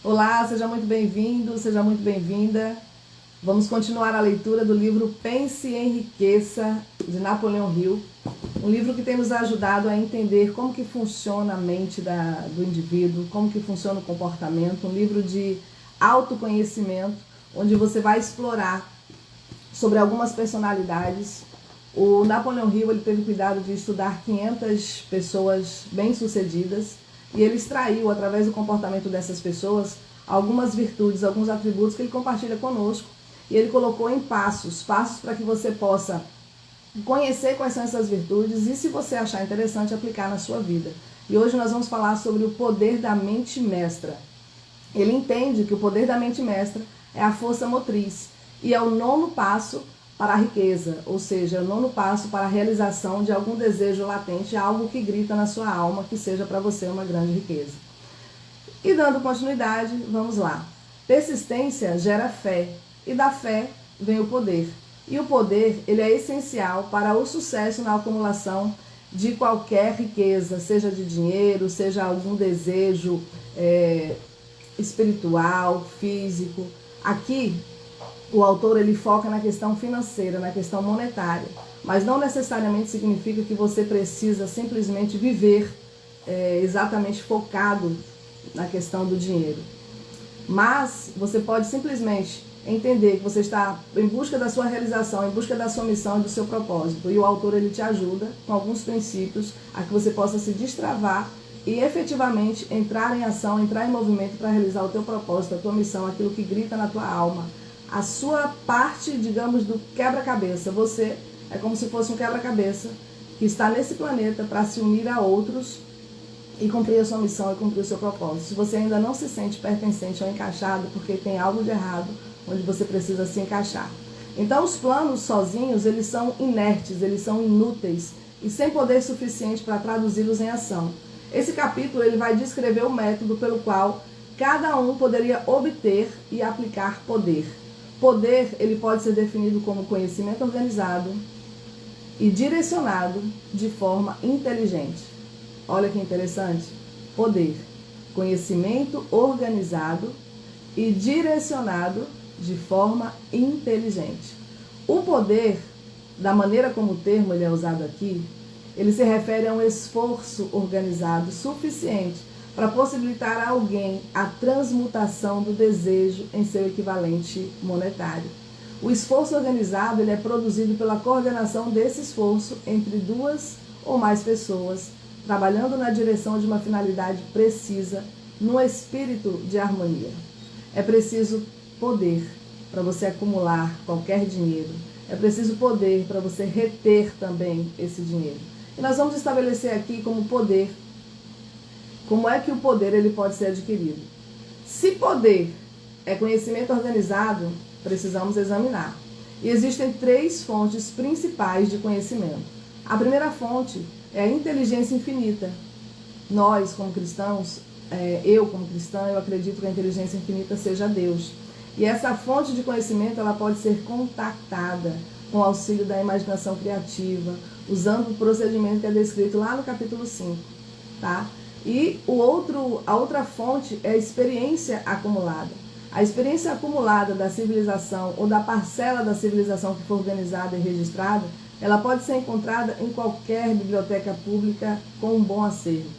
Olá, seja muito bem-vindo, seja muito bem-vinda. Vamos continuar a leitura do livro Pense e Enriqueça, de Napoleão Hill. Um livro que tem nos ajudado a entender como que funciona a mente do indivíduo, como que funciona o comportamento. Um livro de autoconhecimento, onde você vai explorar sobre algumas personalidades. O Napoleão Hill ele teve cuidado de estudar 500 pessoas bem-sucedidas e ele extraiu, através do comportamento dessas pessoas, algumas virtudes, alguns atributos que ele compartilha conosco e ele colocou em passos para que você possa conhecer quais são essas virtudes e, se você achar interessante, aplicar na sua vida. E hoje nós vamos falar sobre o poder da mente mestra. Ele entende que o poder da mente mestra é a força motriz e é o 9º passo para a riqueza, ou seja, o 9º passo para a realização de algum desejo latente, algo que grita na sua alma que seja para você uma grande riqueza. E dando continuidade, vamos lá. Persistência gera fé e da fé vem o poder. E o poder ele é essencial para o sucesso na acumulação de qualquer riqueza, seja de dinheiro, seja algum desejo espiritual, físico. Aqui o autor ele foca na questão financeira, na questão monetária, mas não necessariamente significa que você precisa simplesmente viver exatamente focado na questão do dinheiro. Mas você pode simplesmente entender que você está em busca da sua realização, em busca da sua missão e do seu propósito. E o autor ele te ajuda com alguns princípios a que você possa se destravar e efetivamente entrar em ação, entrar em movimento para realizar o teu propósito, a tua missão, aquilo que grita na tua alma. A sua parte, digamos, do quebra-cabeça. Você é como se fosse um quebra-cabeça que está nesse planeta para se unir a outros e cumprir a sua missão e cumprir o seu propósito. Se você ainda não se sente pertencente ou encaixado, porque tem algo de errado onde você precisa se encaixar. Então os planos sozinhos, eles são inertes, eles são inúteis e sem poder suficiente para traduzi-los em ação. Esse capítulo ele vai descrever o método pelo qual cada um poderia obter e aplicar poder. Poder ele pode ser definido como conhecimento organizado e direcionado de forma inteligente. Olha que interessante. Poder, conhecimento organizado e direcionado de forma inteligente. O poder, da maneira como o termo ele é usado aqui, ele se refere a um esforço organizado suficiente para possibilitar a alguém a transmutação do desejo em seu equivalente monetário. O esforço organizado ele é produzido pela coordenação desse esforço entre 2 ou mais pessoas, trabalhando na direção de uma finalidade precisa, num espírito de harmonia. É preciso poder para você acumular qualquer dinheiro. É preciso poder para você reter também esse dinheiro. E nós vamos estabelecer aqui como poder, como é que o poder ele pode ser adquirido. Se poder é conhecimento organizado, precisamos examinar. E existem 3 fontes principais de conhecimento. A primeira fonte é a inteligência infinita. Nós, como cristãos, eu como cristã, eu acredito que a inteligência infinita seja Deus. E essa fonte de conhecimento ela pode ser contactada com o auxílio da imaginação criativa, usando o procedimento que é descrito lá no capítulo 5. Tá? E a outra fonte é a experiência acumulada. A experiência acumulada da civilização ou da parcela da civilização que for organizada e registrada, ela pode ser encontrada em qualquer biblioteca pública com um bom acervo.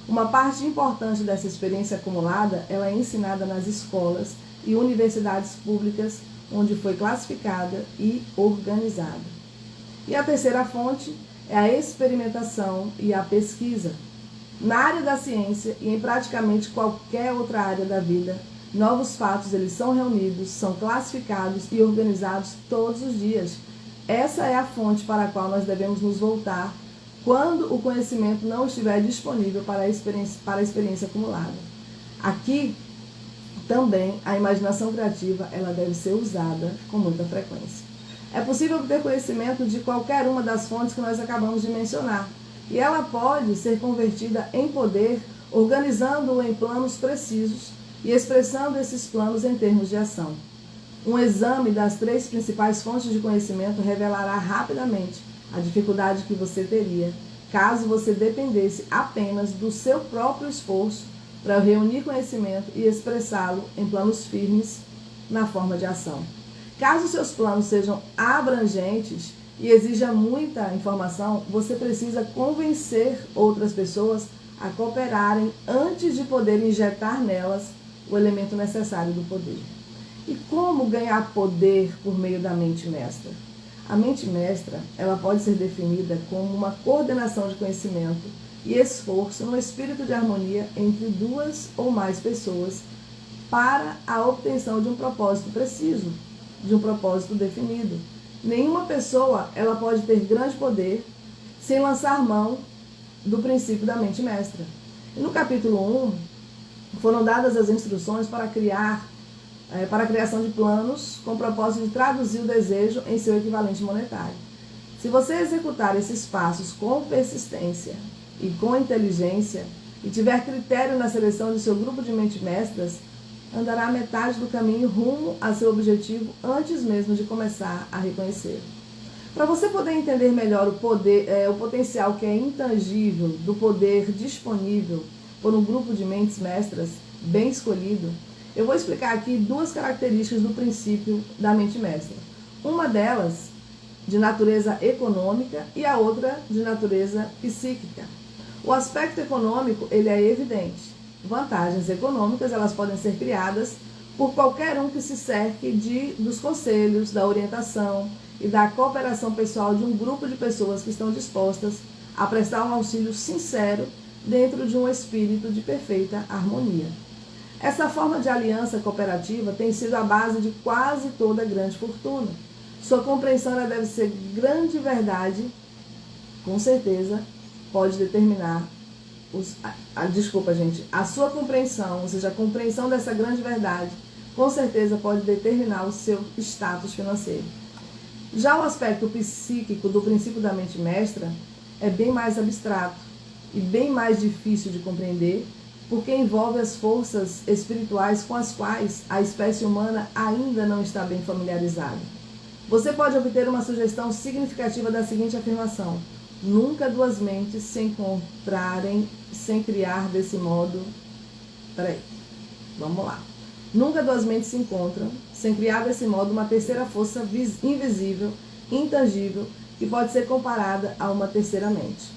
Uma parte importante dessa experiência acumulada ela é ensinada nas escolas e universidades públicas, onde foi classificada e organizada. E a terceira fonte é a experimentação e a pesquisa. Na área da ciência e em praticamente qualquer outra área da vida, novos fatos eles são reunidos, são classificados e organizados todos os dias. Essa é a fonte para a qual nós devemos nos voltar quando o conhecimento não estiver disponível para a experiência acumulada. Aqui, também, a imaginação criativa ela deve ser usada com muita frequência. É possível obter conhecimento de qualquer uma das fontes que nós acabamos de mencionar. E ela pode ser convertida em poder, organizando-o em planos precisos e expressando esses planos em termos de ação. Um exame das 3 principais fontes de conhecimento revelará rapidamente a dificuldade que você teria caso você dependesse apenas do seu próprio esforço para reunir conhecimento e expressá-lo em planos firmes na forma de ação. Caso seus planos sejam abrangentes e exija muita informação, você precisa convencer outras pessoas a cooperarem antes de poder injetar nelas o elemento necessário do poder. E como ganhar poder por meio da mente mestra? A mente mestra, ela pode ser definida como uma coordenação de conhecimento e esforço no espírito de harmonia entre duas ou mais pessoas para a obtenção de um propósito preciso, de um propósito definido. Nenhuma pessoa ela pode ter grande poder sem lançar mão do princípio da mente mestra. E no capítulo 1, foram dadas as instruções para a criação de planos com o propósito de traduzir o desejo em seu equivalente monetário. Se você executar esses passos com persistência e com inteligência e tiver critério na seleção de seu grupo de mentes mestras, andará metade do caminho rumo a seu objetivo antes mesmo de começar a reconhecer. Para você poder entender melhor o potencial que é intangível do poder disponível por um grupo de mentes mestras bem escolhido, eu vou explicar aqui duas características do princípio da mente mestra. Uma delas de natureza econômica e a outra de natureza psíquica. O aspecto econômico ele é evidente. Vantagens econômicas elas podem ser criadas por qualquer um que se cerque dos conselhos, da orientação e da cooperação pessoal de um grupo de pessoas que estão dispostas a prestar um auxílio sincero dentro de um espírito de perfeita harmonia. Essa forma de aliança cooperativa tem sido a base de quase toda grande fortuna. Sua compreensão ela deve ser grande verdade, com certeza pode determinar a sua compreensão, ou seja, a compreensão dessa grande verdade, com certeza pode determinar o seu status financeiro. Já o aspecto psíquico do princípio da mente mestra é bem mais abstrato e bem mais difícil de compreender, porque envolve as forças espirituais com as quais a espécie humana ainda não está bem familiarizada. Você pode obter uma sugestão significativa da seguinte afirmação: nunca duas mentes se encontrarem sem criar desse modo. Vamos lá. Nunca duas mentes se encontram sem criar desse modo uma terceira força invisível, intangível, que pode ser comparada a uma terceira mente.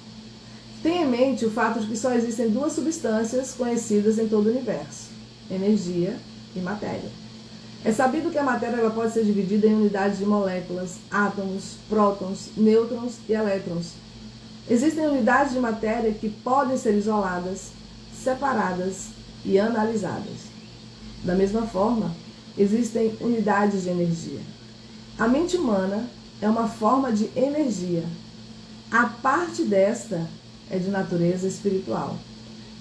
Tenha em mente o fato de que só existem duas substâncias conhecidas em todo o universo: energia e matéria. É sabido que a matéria ela pode ser dividida em unidades de moléculas, átomos, prótons, nêutrons e elétrons. Existem unidades de matéria que podem ser isoladas, separadas e analisadas. Da mesma forma, existem unidades de energia. A mente humana é uma forma de energia. A parte desta é de natureza espiritual.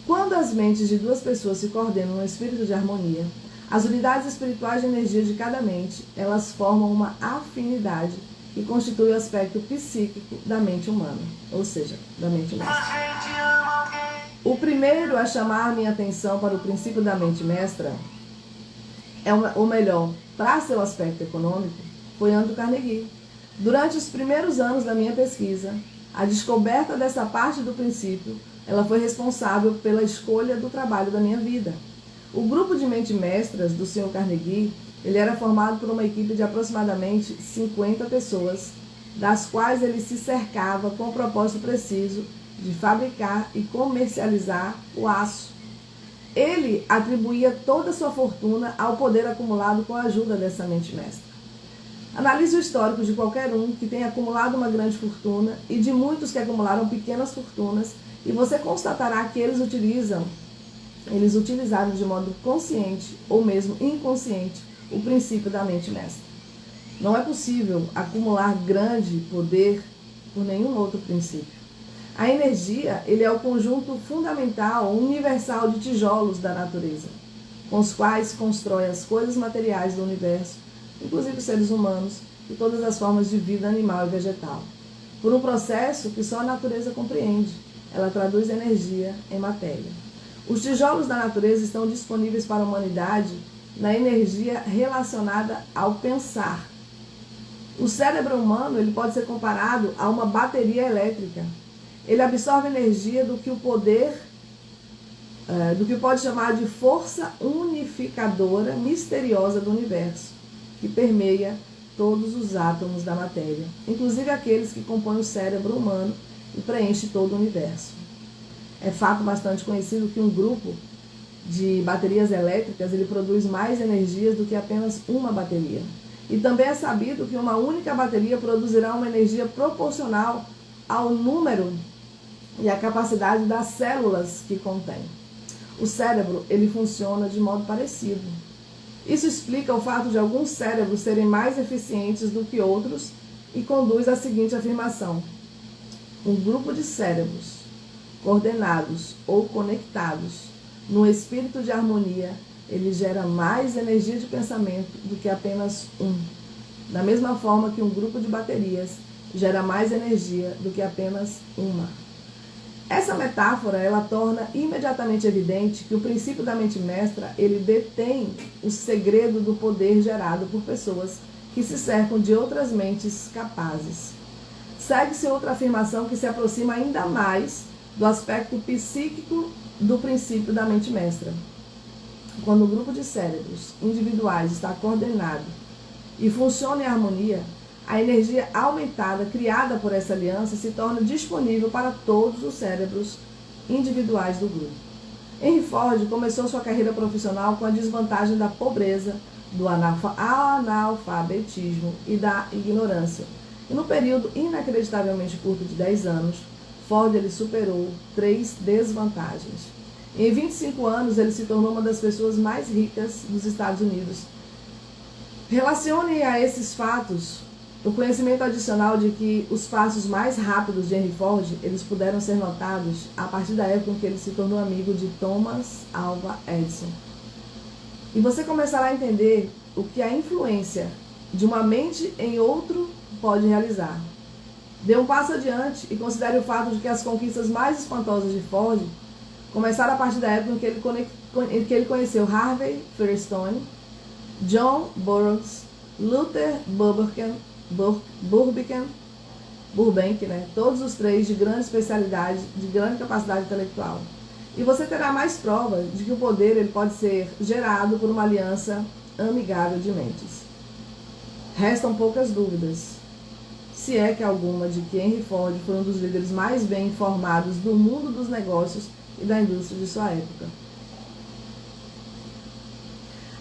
Quando as mentes de duas pessoas se coordenam no espírito de harmonia, as unidades espirituais de energia de cada mente, elas formam uma afinidade que constitui o aspecto psíquico da mente humana, ou seja, da mente mestra. O primeiro a chamar minha atenção para o princípio da mente mestra, ou melhor, para seu aspecto econômico, foi Andrew Carnegie. Durante os primeiros anos da minha pesquisa, a descoberta dessa parte do princípio, ela foi responsável pela escolha do trabalho da minha vida. O grupo de mentes mestras do Sr. Carnegie, ele era formado por uma equipe de aproximadamente 50 pessoas, das quais ele se cercava com o propósito preciso de fabricar e comercializar o aço. Ele atribuía toda a sua fortuna ao poder acumulado com a ajuda dessa mente mestra. Analise o histórico de qualquer um que tenha acumulado uma grande fortuna e de muitos que acumularam pequenas fortunas, e você constatará que eles utilizaram de modo consciente ou mesmo inconsciente o princípio da mente mestra. Não é possível acumular grande poder por nenhum outro princípio. A energia ele é o conjunto fundamental, universal de tijolos da natureza, com os quais constrói as coisas materiais do universo, inclusive os seres humanos e todas as formas de vida animal e vegetal. Por um processo que só a natureza compreende, ela traduz energia em matéria. Os tijolos da natureza estão disponíveis para a humanidade na energia relacionada ao pensar. O cérebro humano ele pode ser comparado a uma bateria elétrica. Ele absorve energia do que o poder do que pode chamar de força unificadora misteriosa do universo, que permeia todos os átomos da matéria, inclusive aqueles que compõem o cérebro humano e preenche todo o universo. É fato bastante conhecido que um grupo de baterias elétricas ele produz mais energias do que apenas uma bateria. E também é sabido que uma única bateria produzirá uma energia proporcional ao número e à capacidade das células que contém. O cérebro ele funciona de modo parecido. Isso explica o fato de alguns cérebros serem mais eficientes do que outros e conduz à seguinte afirmação: um grupo de cérebros coordenados ou conectados no espírito de harmonia, ele gera mais energia de pensamento do que apenas um. Da mesma forma que um grupo de baterias gera mais energia do que apenas uma. Essa metáfora, ela torna imediatamente evidente que o princípio da mente mestra, ele detém o segredo do poder gerado por pessoas que se cercam de outras mentes capazes. Segue-se outra afirmação que se aproxima ainda mais do aspecto psíquico do princípio da mente mestra. Quando o grupo de cérebros individuais está coordenado e funciona em harmonia, a energia aumentada criada por essa aliança se torna disponível para todos os cérebros individuais do grupo. Henry Ford começou sua carreira profissional com a desvantagem da pobreza, do analfabetismo e da ignorância. E no período inacreditavelmente curto de 10 anos, Ford ele superou 3 desvantagens. Em 25 anos, ele se tornou uma das pessoas mais ricas dos Estados Unidos. Relacione a esses fatos o conhecimento adicional de que os passos mais rápidos de Henry Ford, eles puderam ser notados a partir da época em que ele se tornou amigo de Thomas Alva Edison. E você começará a entender o que a influência de uma mente em outro pode realizar. Dê um passo adiante e considere o fato de que as conquistas mais espantosas de Ford começaram a partir da época em que ele conheceu Harvey Firestone, John Burroughs, Luther Burbank, todos os três de grande especialidade, de grande capacidade intelectual. E você terá mais prova de que o poder ele pode ser gerado por uma aliança amigável de mentes. Restam poucas dúvidas, se é que alguma, de que Henry Ford foi um dos líderes mais bem informados do mundo dos negócios e da indústria de sua época.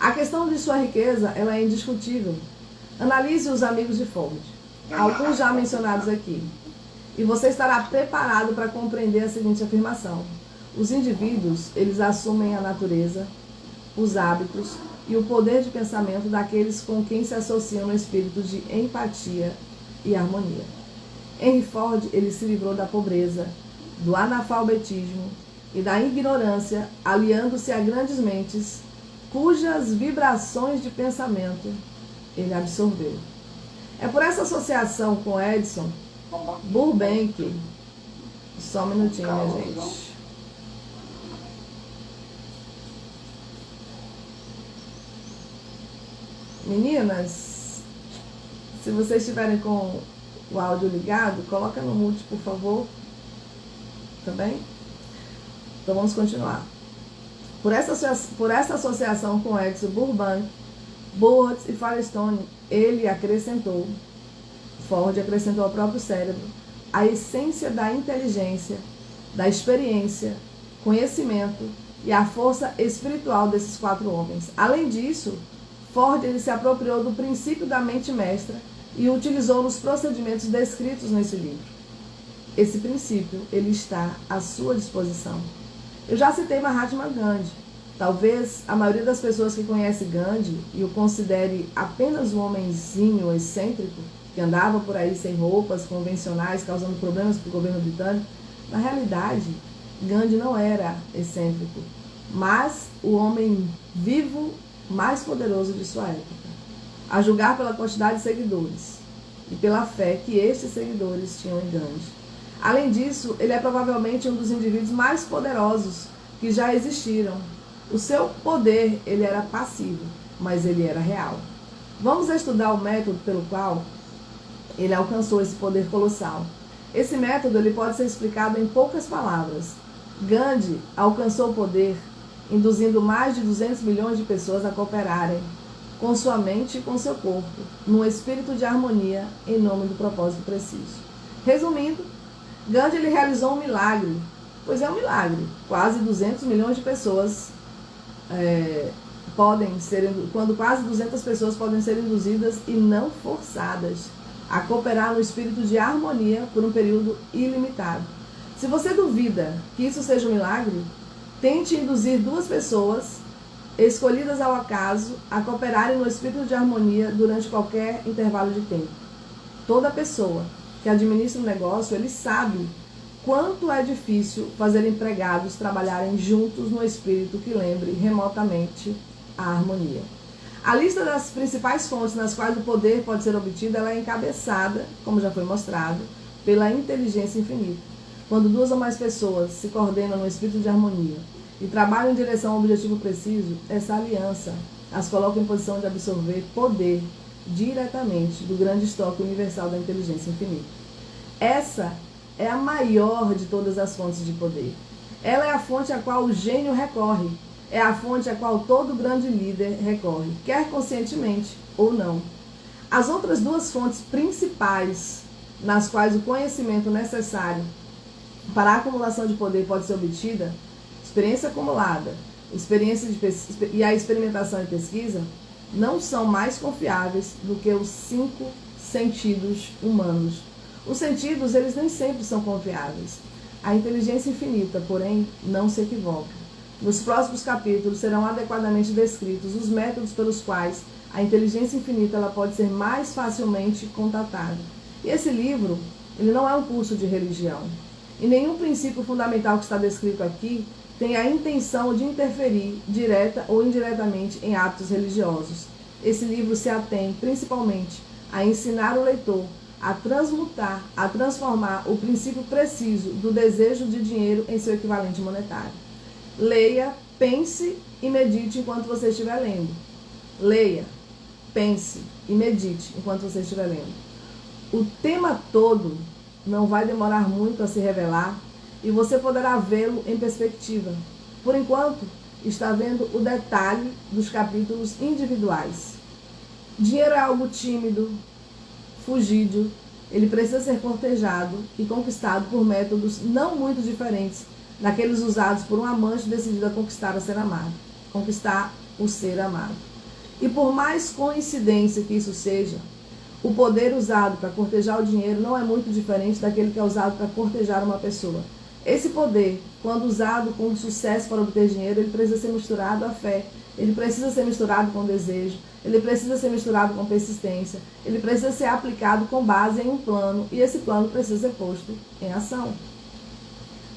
A questão de sua riqueza ela é indiscutível. Analise os amigos de Ford, alguns já mencionados aqui, e você estará preparado para compreender a seguinte afirmação: os indivíduos, eles assumem a natureza, os hábitos e o poder de pensamento daqueles com quem se associam no espírito de empatia e harmonia. Henry Ford, ele se livrou da pobreza, do analfabetismo e da ignorância, aliando-se a grandes mentes, cujas vibrações de pensamento ele absorveu. É por essa associação com Edison Burbank, só um minutinho, minha gente. Meninas, se vocês estiverem com o áudio ligado, coloca no mute, por favor. Tá bem? Então vamos continuar. Por essa associação com Edison Burbank, Burroughs e Firestone, Ford acrescentou ao próprio cérebro a essência da inteligência, da experiência, conhecimento e a força espiritual desses 4 homens. Além disso, Ford ele se apropriou do princípio da mente mestra e o utilizou nos procedimentos descritos nesse livro. Esse princípio ele está à sua disposição. Eu já citei Mahatma Gandhi. Talvez a maioria das pessoas que conhece Gandhi e o considere apenas um homenzinho excêntrico que andava por aí sem roupas convencionais, causando problemas para o governo britânico. Na realidade, Gandhi não era excêntrico, mas o homem vivo mais poderoso de sua época, a julgar pela quantidade de seguidores e pela fé que estes seguidores tinham em Gandhi. Além disso, ele é provavelmente um dos indivíduos mais poderosos que já existiram. O seu poder ele era passivo, mas ele era real. Vamos estudar o método pelo qual ele alcançou esse poder colossal. Esse método ele pode ser explicado em poucas palavras. Gandhi alcançou o poder induzindo mais de 200 milhões de pessoas a cooperarem com sua mente e com seu corpo, num espírito de harmonia em nome do propósito preciso. Resumindo, Gandhi ele realizou um milagre, pois é um milagre. Quase 200 milhões de pessoas quando quase 200 pessoas podem ser induzidas e não forçadas a cooperar no espírito de harmonia por um período ilimitado. Se você duvida que isso seja um milagre, tente induzir 2 pessoas escolhidas ao acaso a cooperarem no espírito de harmonia durante qualquer intervalo de tempo. Toda pessoa que administra um negócio, ele sabe quanto é difícil fazer empregados trabalharem juntos no espírito que lembre remotamente a harmonia. A lista das principais fontes nas quais o poder pode ser obtido, ela é encabeçada, como já foi mostrado, pela inteligência infinita. Quando 2 ou mais pessoas se coordenam no espírito de harmonia e trabalham em direção a um objetivo preciso, essa aliança as coloca em posição de absorver poder diretamente do grande estoque universal da inteligência infinita. Essa é a maior de todas as fontes de poder. Ela é a fonte a qual o gênio recorre. É a fonte a qual todo grande líder recorre, quer conscientemente ou não. As outras 2 fontes principais nas quais o conhecimento necessário para a acumulação de poder pode ser obtida, experiência acumulada, e a experimentação e pesquisa, não são mais confiáveis do que os 5 sentidos humanos. Os sentidos, eles nem sempre são confiáveis. A inteligência infinita, porém, não se equivoca. Nos próximos capítulos serão adequadamente descritos os métodos pelos quais a inteligência infinita ela pode ser mais facilmente contatada. E esse livro, ele não é um curso de religião. E nenhum princípio fundamental que está descrito aqui tem a intenção de interferir, direta ou indiretamente, em hábitos religiosos. Esse livro se atém principalmente a ensinar o leitor a transmutar, a transformar o princípio preciso do desejo de dinheiro em seu equivalente monetário. Leia, pense e medite enquanto você estiver lendo. Leia, pense e medite enquanto você estiver lendo. O tema todo não vai demorar muito a se revelar e você poderá vê-lo em perspectiva. Por enquanto, está vendo o detalhe dos capítulos individuais. Dinheiro é algo tímido, fugídio, ele precisa ser cortejado e conquistado por métodos não muito diferentes daqueles usados por um amante decidido a conquistar o ser amado. E por mais coincidência que isso seja, o poder usado para cortejar o dinheiro não é muito diferente daquele que é usado para cortejar uma pessoa. Esse poder, quando usado com sucesso para obter dinheiro, ele precisa ser misturado à fé, ele precisa ser misturado com desejo, ele precisa ser misturado com persistência, ele precisa ser aplicado com base em um plano, e esse plano precisa ser posto em ação.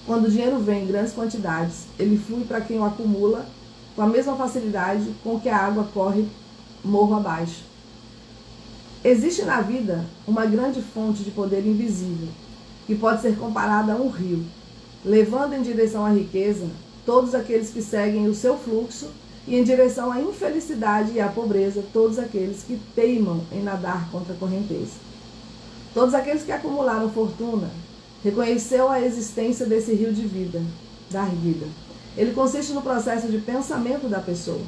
Quando o dinheiro vem em grandes quantidades, ele flui para quem o acumula com a mesma facilidade com que a água corre morro abaixo. Existe na vida uma grande fonte de poder invisível, que pode ser comparada a um rio, levando em direção à riqueza todos aqueles que seguem o seu fluxo e em direção à infelicidade e à pobreza todos aqueles que teimam em nadar contra a correnteza. Todos aqueles que acumularam fortuna reconheceu a existência desse rio de vida, da vida. Ele consiste no processo de pensamento da pessoa.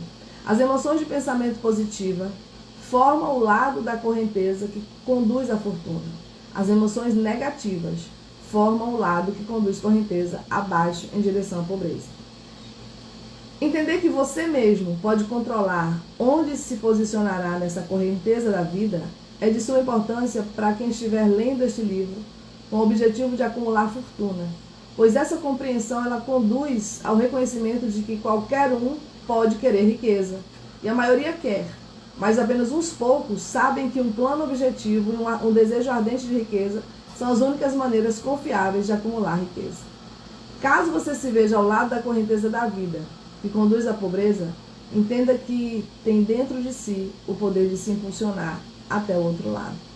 As emoções de pensamento positiva formam o lado da correnteza que conduz à fortuna. As emoções negativas formam o lado que conduz a correnteza abaixo em direção à pobreza. Entender que você mesmo pode controlar onde se posicionará nessa correnteza da vida é de suma importância para quem estiver lendo este livro com o objetivo de acumular fortuna, pois essa compreensão ela conduz ao reconhecimento de que qualquer um pode querer riqueza, e a maioria quer, mas apenas uns poucos sabem que um plano objetivo e um desejo ardente de riqueza são as únicas maneiras confiáveis de acumular riqueza. Caso você se veja ao lado da correnteza da vida, que conduz à pobreza, entenda que tem dentro de si o poder de se impulsionar até o outro lado.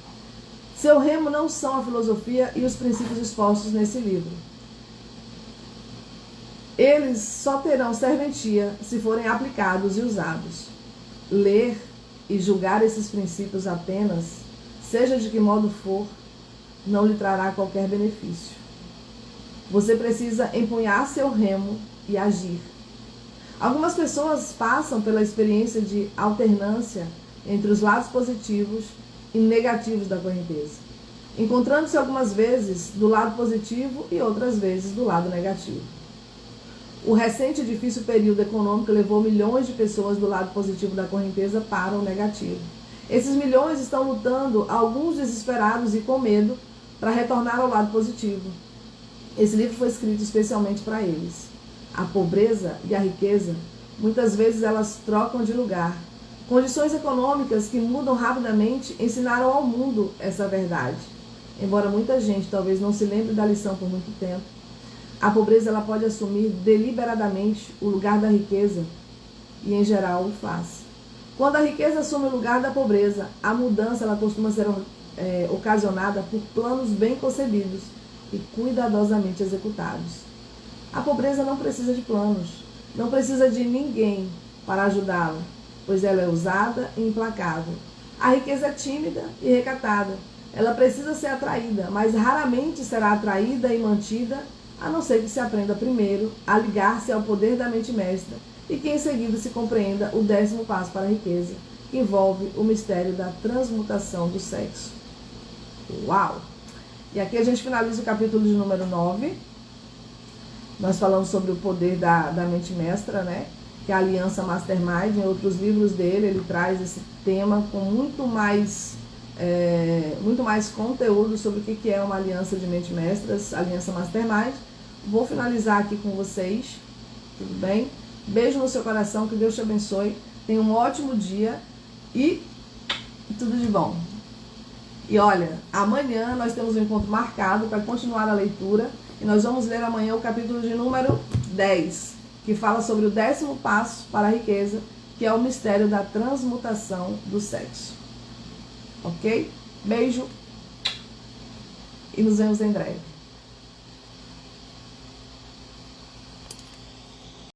Seu remo não são a filosofia e os princípios expostos nesse livro. Eles só terão serventia se forem aplicados e usados. Ler e julgar esses princípios apenas, seja de que modo for, não lhe trará qualquer benefício. Você precisa empunhar seu remo e agir. Algumas pessoas passam pela experiência de alternância entre os lados positivos e negativos da correnteza, encontrando-se algumas vezes do lado positivo e outras vezes do lado negativo. O recente e difícil período econômico levou milhões de pessoas do lado positivo da correnteza para o negativo. Esses milhões estão lutando, alguns desesperados e com medo, para retornar ao lado positivo. Esse livro foi escrito especialmente para eles. A pobreza e a riqueza, muitas vezes elas trocam de lugar. Condições econômicas que mudam rapidamente ensinaram ao mundo essa verdade. Embora muita gente talvez não se lembre da lição por muito tempo, a pobreza ela pode assumir deliberadamente o lugar da riqueza e, em geral, o faz. Quando a riqueza assume o lugar da pobreza, a mudança ela costuma ser ocasionada por planos bem concebidos e cuidadosamente executados. A pobreza não precisa de planos, não precisa de ninguém para ajudá-la, pois ela é ousada e implacável. A riqueza é tímida e recatada. Ela precisa ser atraída, mas raramente será atraída e mantida, a não ser que se aprenda primeiro a ligar-se ao poder da mente mestra e que em seguida se compreenda o 10º passo para a riqueza, que envolve o mistério da transmutação do sexo. Uau! E aqui a gente finaliza o capítulo de número 9. Nós falamos sobre o poder da mente mestra, né? Que é a Aliança Mastermind. Em outros livros dele, ele traz esse tema com muito mais conteúdo sobre o que é uma aliança de mente mestras, Aliança Mastermind. Vou finalizar aqui com vocês, tudo bem? Beijo no seu coração, que Deus te abençoe. Tenha um ótimo dia e tudo de bom. E olha, amanhã nós temos um encontro marcado para continuar a leitura e nós vamos ler amanhã o capítulo de número 10, que fala sobre o 10º passo para a riqueza, que é o mistério da transmutação do sexo. Ok? Beijo e nos vemos em breve.